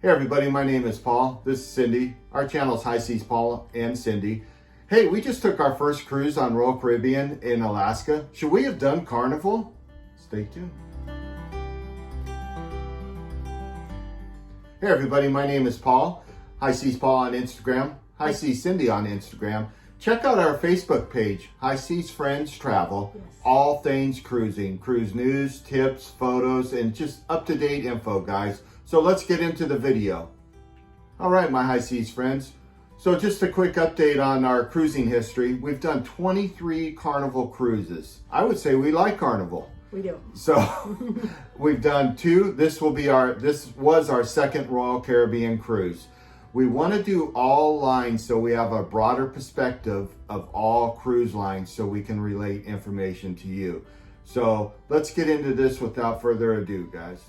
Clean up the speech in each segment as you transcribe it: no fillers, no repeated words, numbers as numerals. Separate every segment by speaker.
Speaker 1: Hey everybody, my name is Paul. This is Cindy. Our channel is High Seas Paul and Cindy. Hey, we just took our first cruise on Royal Caribbean in Alaska. Should we have done Carnival? Stay tuned. Hey everybody, my name is Paul. High Seas Paul on Instagram. High Seas Cindy on Instagram. Check out our Facebook page, High Seas Friends Travel.
Speaker 2: Yes.
Speaker 1: All things cruising, cruise news, tips, photos, and just up-to-date info, guys. So let's get into the video. All right, my High Seas friends. So just a quick update on our cruising history. We've done 23 Carnival cruises. I would say we like Carnival.
Speaker 2: We do.
Speaker 1: So we've done 2. This was our second Royal Caribbean cruise. We want to do all lines so we have a broader perspective of all cruise lines so we can relate information to you. So let's get into this without further ado, guys.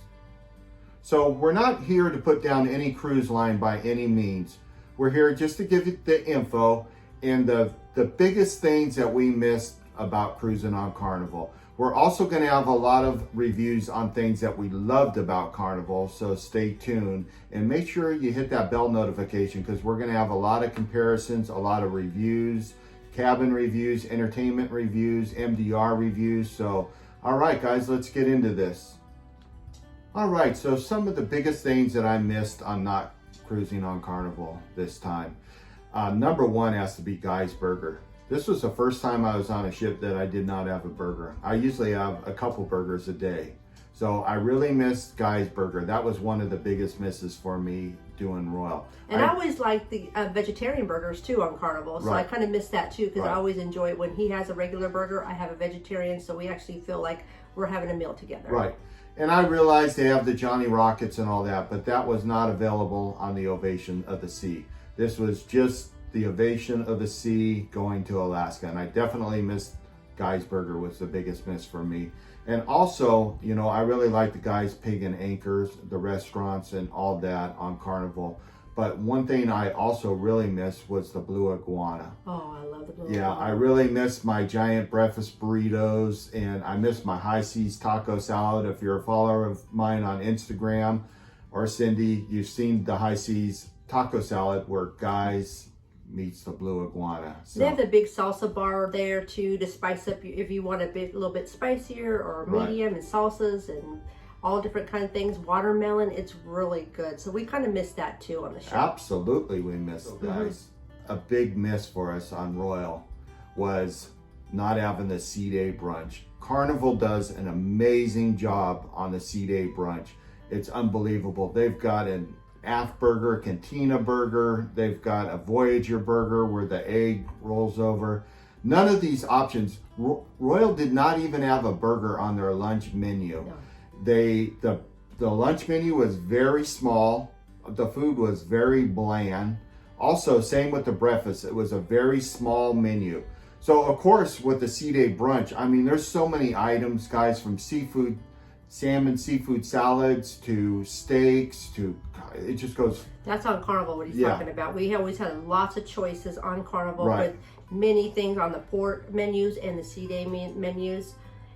Speaker 1: So we're not here to put down any cruise line by any means. We're here just to give you the info and the biggest things that we missed about cruising on Carnival. We're also going to have a lot of reviews on things that we loved about Carnival, so stay tuned and make sure you hit that bell notification because we're going to have a lot of comparisons, a lot of reviews, cabin reviews, entertainment reviews, MDR reviews. So, all right, guys, let's get into this. All right, so some of the biggest things that I missed on not cruising on Carnival this time. Number 1 has to be Guy's Burger. This was the first time I was on a ship that I did not have a burger. I usually have a couple burgers a day. So I really missed Guy's Burger. That was one of the biggest misses for me doing Royal.
Speaker 2: And I always like the vegetarian burgers too on Carnival. So
Speaker 1: Right.
Speaker 2: I kind of miss that too because
Speaker 1: Right.
Speaker 2: I always enjoy it when he has a regular burger, I have a vegetarian. So we actually feel like we're having a meal together.
Speaker 1: Right. And I realized they have the Johnny Rockets and all that, but that was not available on the Ovation of the Sea. This was just the Ovation of the Sea going to Alaska. And I definitely missed Guy's Burger was the biggest miss for me. And also, you know, I really like the Guy's Pig and Anchors, the restaurants and all that on Carnival. But one thing I also really missed was the Blue Iguana.
Speaker 2: Oh, I love the blue.
Speaker 1: Yeah, I really missed my giant breakfast burritos and I missed my High Seas taco salad. If you're a follower of mine on Instagram or Cindy, you've seen the High Seas taco salad where Guys meets the Blue Iguana. So,
Speaker 2: they have the big salsa bar there too to spice up if you want a little bit spicier or medium, and salsas and all different kind of things. Watermelon, it's really good. So we kind of missed that too on the show.
Speaker 1: absolutely we missed, guys. A big miss for us on Royal was not having the Sea Day brunch. Carnival does an amazing job on the Sea Day brunch. It's unbelievable. They've got an Aft burger, Cantina burger. They've got a Voyager burger where the egg rolls over. None of these options. Royal did not even have a burger on their lunch menu.
Speaker 2: No.
Speaker 1: The lunch menu was very small. The food was very bland. Also, same with the breakfast. It was a very small menu. So, of course, with the Sea Day brunch, I mean, there's so many items, guys, from seafood, salmon, seafood salads to steaks to, it just goes.
Speaker 2: That's on Carnival what he's talking about. We always had lots of choices on Carnival
Speaker 1: Right.
Speaker 2: with many things on the port menus and the Sea Day menus.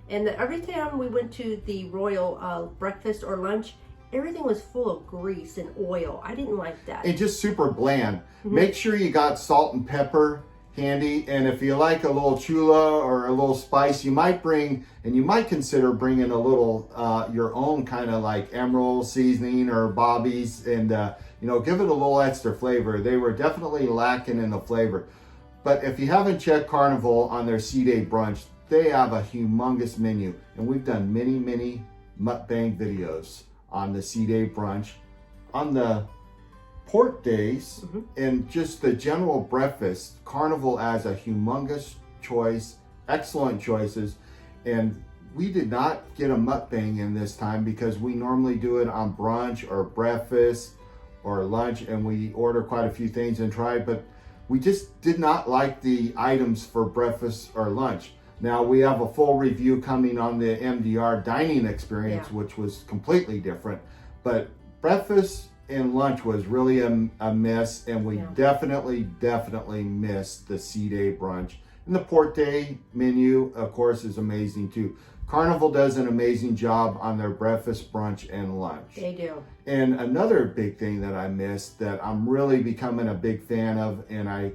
Speaker 2: And every time we went to the Royal breakfast or lunch, everything was full of grease and oil. I didn't like that.
Speaker 1: And just super bland. Make sure you got salt and pepper handy, and if you like a little chula or a little spice, you might bring, and you might consider bringing a little your own kind of like emerald seasoning or Bobby's, and you know, give it a little extra flavor. They were definitely lacking in the flavor. But if you haven't checked Carnival on their Sea Day brunch, they have a humongous menu, and we've done many mukbang videos on the Sea Day brunch, on the port days, and just the general breakfast. Carnival has a humongous choice, excellent choices, and we did not get a mukbang in this time because we normally do it on brunch or breakfast or lunch, and we order quite a few things and try, but we just did not like the items for breakfast or lunch. Now we have a full review coming on the MDR dining experience, which was completely different, but breakfast and lunch was really a miss, and we definitely missed the Sea Day brunch. And the port day menu, of course, is amazing too. Carnival does an amazing job on their breakfast, brunch, and lunch.
Speaker 2: They do.
Speaker 1: And another big thing that I missed that I'm really becoming a big fan of, and I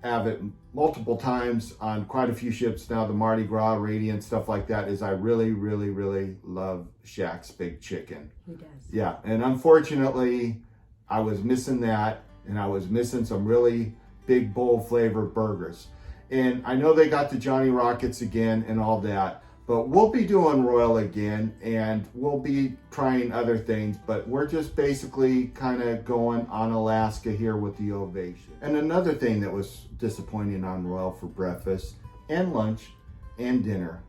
Speaker 1: have it multiple times on quite a few ships now, the Mardi Gras, Radiant, stuff like that, is I really, really, really love Shaq's Big Chicken.
Speaker 2: He does.
Speaker 1: Yeah, and unfortunately, I was missing that, and I was missing some really big bold flavor burgers. And I know they got the Johnny Rockets again and all that, but we'll be doing Royal again, and we'll be trying other things, but we're just basically kind of going on Alaska here with the Ovation. And another thing that was disappointing on Royal for breakfast and lunch and dinner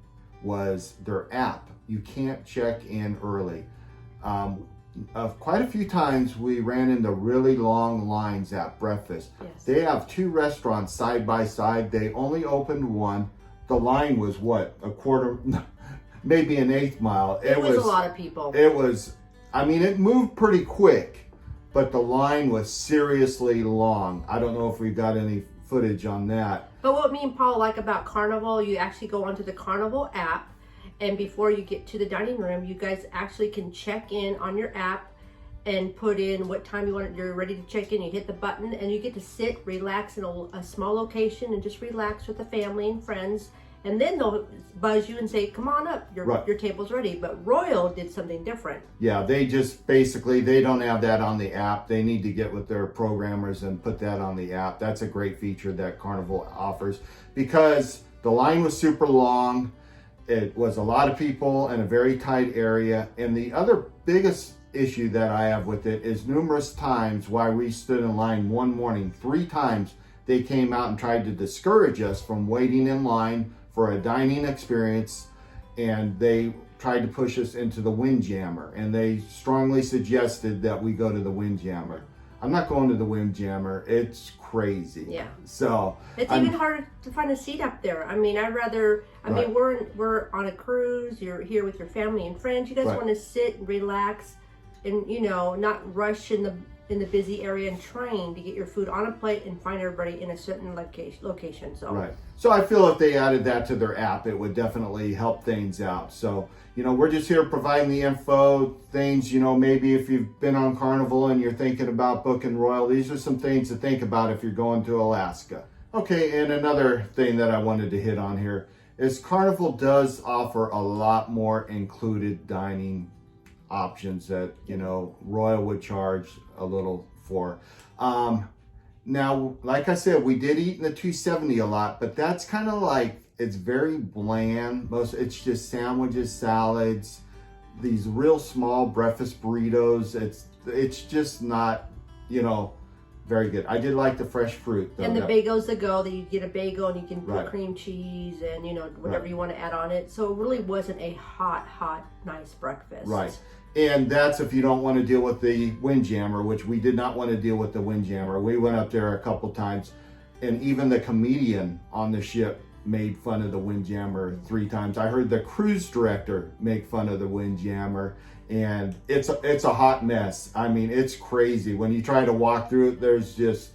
Speaker 1: was their app. You can't check in early. Quite a few times we ran into really long lines at breakfast.
Speaker 2: Yes.
Speaker 1: They have 2 restaurants side by side. They only opened one. The line was what, a quarter, maybe an 1/8 mile.
Speaker 2: It was a lot of people.
Speaker 1: It was, I mean, it moved pretty quick, but the line was seriously long. I don't know if we've got any footage on that.
Speaker 2: But what me and Paul like about Carnival, you actually go onto the Carnival app, and before you get to the dining room, you guys actually can check in on your app and put in what time you're ready to check in. You hit the button and you get to sit, relax in a small location and just relax with the family and friends. And then they'll buzz you and say, come on up, your table's ready. But Royal did something different.
Speaker 1: Yeah, they just basically, they don't have that on the app. They need to get with their programmers and put that on the app. That's a great feature that Carnival offers, because the line was super long. It was a lot of people in a very tight area. And the other biggest issue that I have with it is numerous times while we stood in line one morning, 3 times they came out and tried to discourage us from waiting in line for a dining experience, and they tried to push us into the Windjammer, and they strongly suggested that we go to the Windjammer. I'm not going to the Windjammer. It's crazy.
Speaker 2: Yeah.
Speaker 1: So
Speaker 2: it's even harder to find a seat up there. I mean, mean, we're on a cruise. You're here with your family and friends. You guys want to sit and relax, and not rush in the busy area and train to get your food on a plate and find everybody in a certain location.
Speaker 1: So I feel if they added that to their app, it would definitely help things out. So, we're just here providing the info, things, maybe if you've been on Carnival and you're thinking about booking Royal, these are some things to think about if you're going to Alaska. Okay, and another thing that I wanted to hit on here is Carnival does offer a lot more included dining options that, Royal would charge a little for. Now, like I said, we did eat in the 270 a lot, but that's kind of like, it's very bland. It's just sandwiches, salads, these real small breakfast burritos. It's just not, very good. I did like the fresh fruit though.
Speaker 2: And the bagels that go, that you get a bagel and you can put cream cheese and whatever you want to add on it. So it really wasn't a hot, nice breakfast. Right.
Speaker 1: And that's if you don't want to deal with the Windjammer, which we did not want to deal with the Windjammer. We went up there a couple times, and even the comedian on the ship made fun of the Windjammer 3 times. I heard the cruise director make fun of the Windjammer, and it's a hot mess. I mean, it's crazy. When you try to walk through it, there's just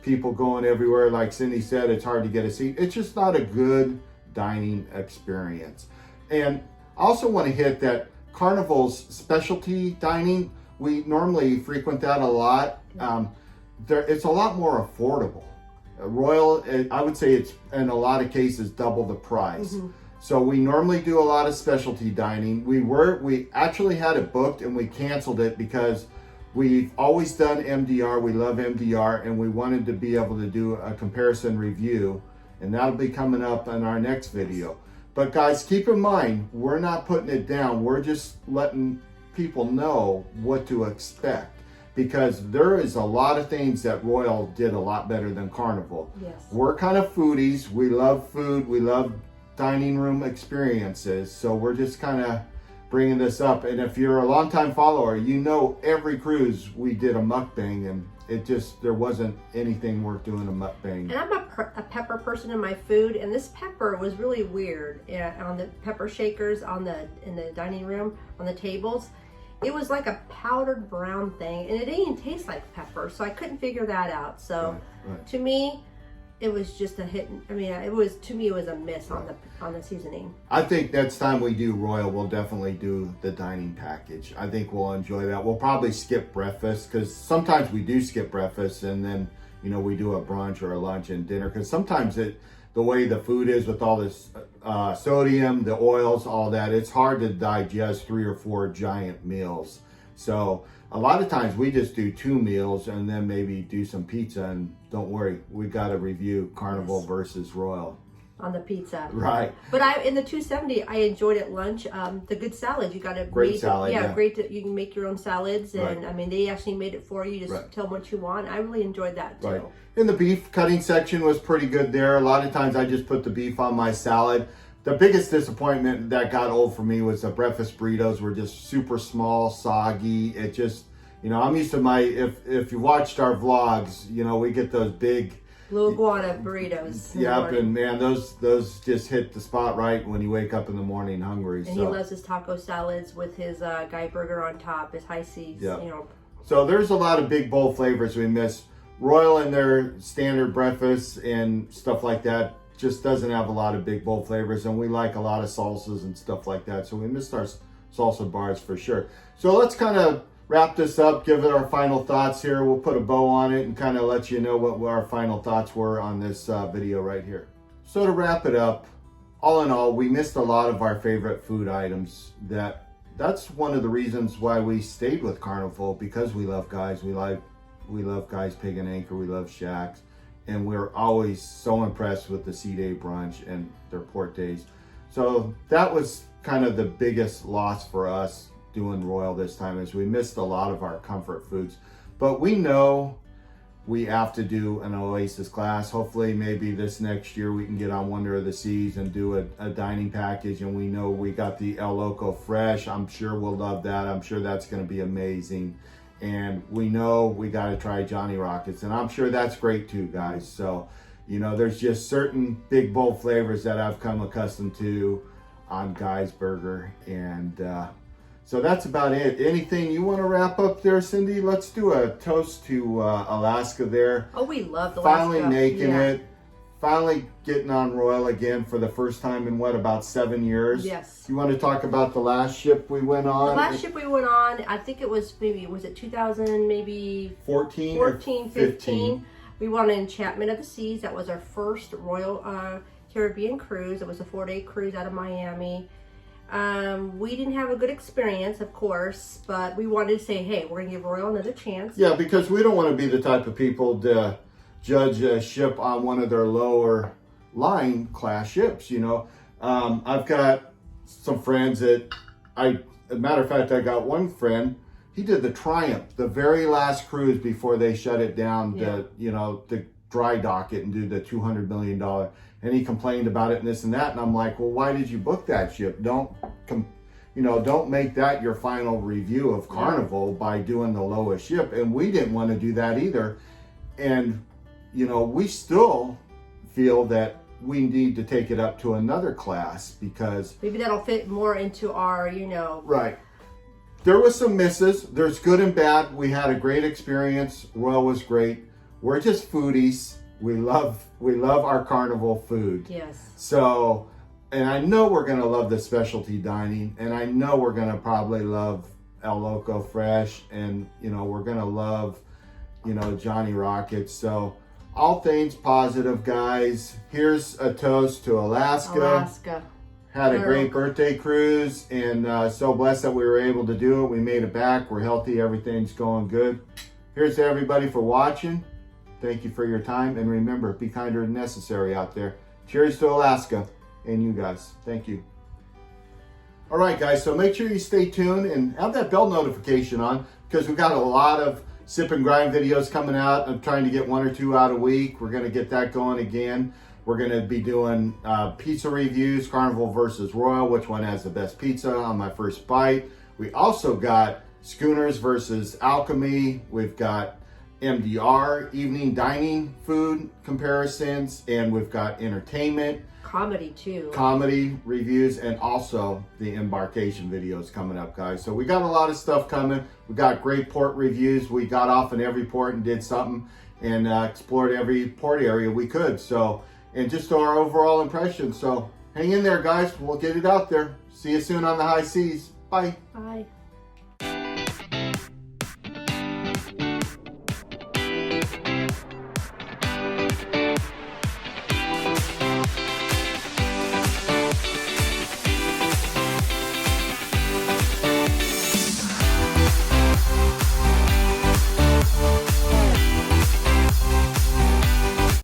Speaker 1: people going everywhere. Like Cindy said, it's hard to get a seat. It's just not a good dining experience. And I also want to hit that Carnival's specialty dining, we normally frequent that a lot. It's a lot more affordable. Royal, I would say it's in a lot of cases double the price. Mm-hmm. So we normally do a lot of specialty dining. We actually had it booked and we canceled it because we've always done MDR. We love MDR, and we wanted to be able to do a comparison review, and that'll be coming up in our next video. But guys, keep in mind, we're not putting it down. We're just letting people know what to expect, because there is a lot of things that Royal did a lot better than Carnival. Yes. We're kind of foodies. We love food. We love dining room experiences. So we're just kind of bringing this up. And if you're a longtime follower, every cruise we did a mukbang, and there wasn't anything worth doing a mukbang.
Speaker 2: And I'm a pepper person in my food, and this pepper was really weird on the pepper shakers in the dining room on the tables. It was like a powdered brown thing, and it didn't even taste like pepper, so I couldn't figure that out. So to me, it was just a hit. I mean, it was, to me, it was a miss on the seasoning.
Speaker 1: I think next time we do Royal, we'll definitely do the dining package. I think we'll enjoy that. We'll probably skip breakfast, because sometimes we do skip breakfast and then, you know, we do a brunch or a lunch and dinner, because sometimes the way the food is with all this sodium, the oils, all that, it's hard to digest 3 or 4 giant meals. So a lot of times we just do 2 meals and then maybe do some pizza, and don't worry, we got to review Carnival versus Royal.
Speaker 2: On the pizza.
Speaker 1: Right.
Speaker 2: But in the 270, I enjoyed at lunch the good salad. You got a
Speaker 1: great salad. Yeah,
Speaker 2: great. You can make your own salads, and
Speaker 1: right.
Speaker 2: I mean, they actually made it for you. Just tell them what you want. I really enjoyed that too.
Speaker 1: Right. And the beef cutting section was pretty good there. A lot of times I just put the beef on my salad. The biggest disappointment that got old for me was the breakfast burritos were just super small, soggy. It just, you know, I'm used to if you watched our vlogs, you know, we get those big
Speaker 2: little guana burritos.
Speaker 1: Yep, and man, those just hit the spot right when you wake up in the morning hungry.
Speaker 2: And he loves his taco salads with his guy burger on top, his high seas.
Speaker 1: Yep.
Speaker 2: You know.
Speaker 1: So there's a lot of big bold flavors we miss. Royal and their standard breakfast and stuff like that just doesn't have a lot of big bold flavors, and we like a lot of salsas and stuff like that. So we missed our salsa bars for sure. So let's kind of wrap this up, give it our final thoughts here. We'll put a bow on it and kind of let you know what our final thoughts were on this video right here. So to wrap it up, all in all, we missed a lot of our favorite food items. That's one of the reasons why we stayed with Carnival, because we love Guys. We love Guys Pig and Anchor. We love Shacks. And we're always so impressed with the C-Day brunch and their port days. So that was kind of the biggest loss for us doing Royal this time, is we missed a lot of our comfort foods. But we know we have to do an Oasis class. Hopefully maybe this next year we can get on Wonder of the Seas and do a dining package. And we know we got the El Loco Fresh. I'm sure we'll love that. I'm sure that's going to be amazing. And we know we got to try Johnny Rockets, and I'm sure that's great too, guys. So, you know, there's just certain big bold flavors that I've come accustomed to on Guy's Burger. And so that's about it. Anything you want to wrap up there, Cindy? Let's do a toast to Alaska there.
Speaker 2: Oh, we love Alaska.
Speaker 1: Finally making it. Finally getting on Royal again for the first time in about 7 years.
Speaker 2: Yes.
Speaker 1: You want to talk about the last ship we went on?
Speaker 2: The last ship we went on, I think it was was it 2000, maybe
Speaker 1: 14,
Speaker 2: 15. We went on Enchantment of the Seas. That was our first Royal Caribbean cruise. It was a 4-day cruise out of Miami. We didn't have a good experience, of course, but we wanted to say, hey, we're going to give Royal another chance.
Speaker 1: Yeah, because we don't want to be the type of people to judge a ship on one of their lower line class ships, you know. I've got some friends as a matter of fact, I got one friend, he did the Triumph, the very last cruise before they shut it down, to dry dock it and do the $200 million. And he complained about it and this and that. And I'm like, well, why did you book that ship? Don't make that your final review of Carnival by doing the lowest ship. And we didn't want to do that either. And you know, we still feel that we need to take it up to another class, because
Speaker 2: maybe that'll fit more into our,
Speaker 1: Right. There was some misses. There's good and bad. We had a great experience. Royal was great. We're just foodies. We love our Carnival food.
Speaker 2: Yes.
Speaker 1: So, and I know we're going to love the specialty dining, and I know we're going to probably love El Loco Fresh, and, we're going to love, Johnny Rockets. So, all things positive, guys. Here's a toast to Alaska. Had a great birthday cruise, and so blessed that we were able to do it. We made it back. We're healthy. Everything's going good. Here's to everybody for watching. Thank you for your time. And remember, be kinder than necessary out there. Cheers to Alaska and you guys. Thank you. All right, guys. So make sure you stay tuned and have that bell notification on, because we got a lot of sip and grind videos coming out. I'm trying to get 1 or 2 out a week. We're going to get that going again. We're going to be doing pizza reviews, Carnival versus Royal, which one has the best pizza on my first bite. We also got Schooners versus Alchemy. We've got MDR, evening dining food comparisons, and we've got entertainment.
Speaker 2: Comedy too.
Speaker 1: Comedy reviews, and also the embarkation videos coming up, guys. So we got a lot of stuff coming. We got great port reviews. We got off in every port and did something. and explored every port area we could. So, and just our overall impression. So hang in there, guys. We'll get it out there. See you soon on the high seas. Bye.
Speaker 2: Bye.